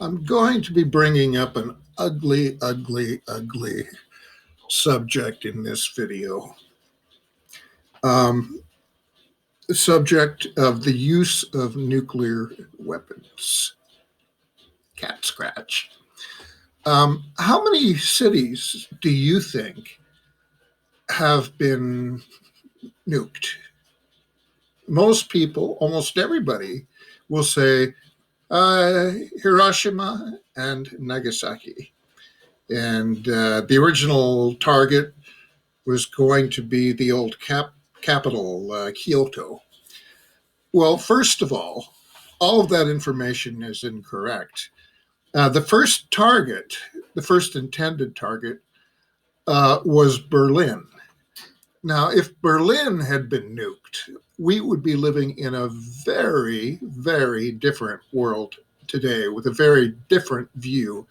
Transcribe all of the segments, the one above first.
I'm going to be bringing up an ugly, ugly, ugly subject in this video. Um, the subject of the use of nuclear weapons. Cat scratch. How many cities do you think have been nuked? Most people, almost everybody, will say Hiroshima and Nagasaki. And the original target was going to be the old capital, Kyoto. Well, first of all of that information is incorrect. The first target, the first intended target, was Berlin. Now, if Berlin had been nuked, we would be living in a very, very different world today with a very different view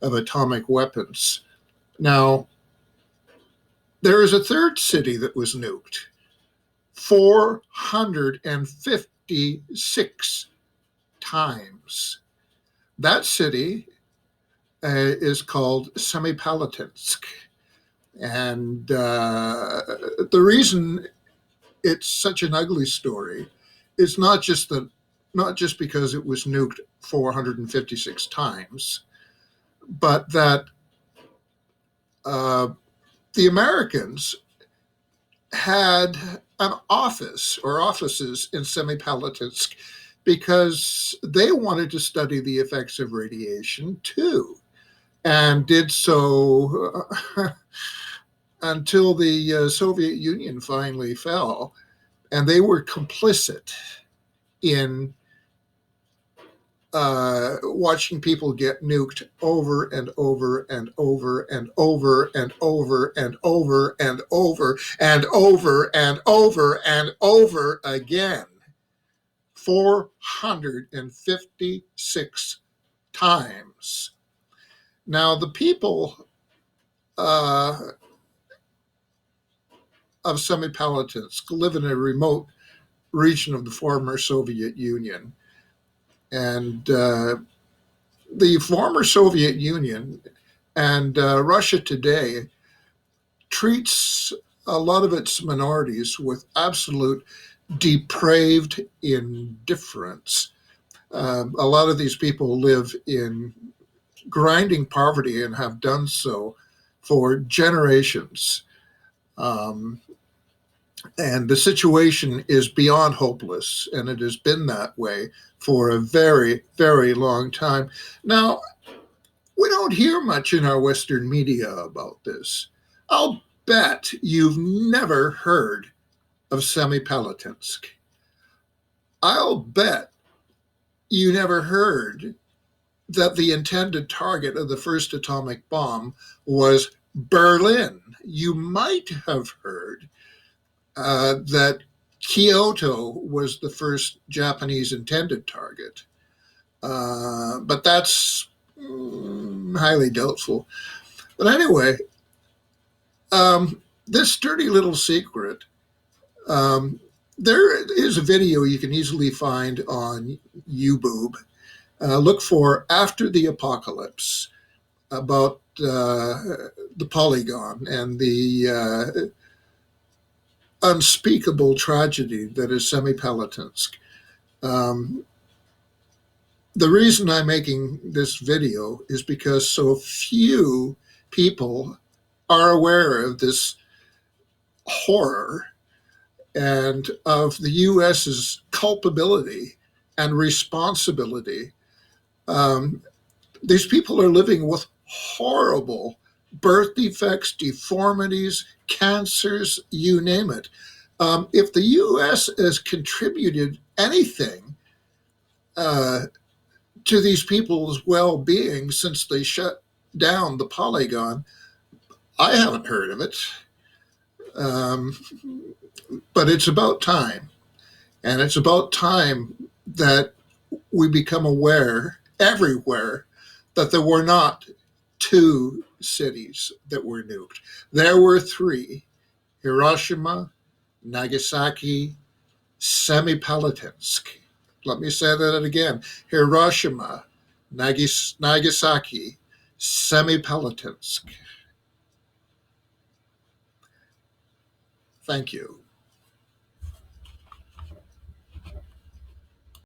of atomic weapons. Now, there is a third city that was nuked 456 times. That city is called Semipalatinsk. And the reason it's such an ugly story is not just because it was nuked 456 times, but that the Americans had an office or offices in Semipalatinsk because they wanted to study the effects of radiation too, and did so until the Soviet Union finally fell, and they were complicit in watching people get nuked over and over and over and over and over and over and over and over and over and over again. 456 times. Now, the people of Semipalatinsk live in a remote region of the former Soviet Union. And the former Soviet Union and Russia today treats a lot of its minorities with absolute depraved indifference. A lot of these people live in grinding poverty and have done so for generations. And the situation is beyond hopeless, and it has been that way for a very, very long time. Now, we don't hear much in our Western media about this. I'll bet you've never heard of Semipalatinsk. I'll bet you never heard that the intended target of the first atomic bomb was Berlin. You might have heard that Kyoto was the first Japanese intended target, but that's highly doubtful. But anyway, this dirty little secret, there is a video you can easily find on YooBoob. Look for After the Apocalypse, about the Polygon and the unspeakable tragedy that is Semipalatinsk. The reason I'm making this video is because so few people are aware of this horror and of the US's culpability and responsibility. These people are living with horrible birth defects, deformities, cancers, you name it. If the U.S. has contributed anything to these people's well-being since they shut down the Polygon, I haven't heard of it. But it's about time. And it's about time that we become aware everywhere that there were not two cities that were nuked. There were three: Hiroshima, Nagasaki, Semipalatinsk. Let me say that again: Hiroshima, Nagasaki, Semipalatinsk. Thank you.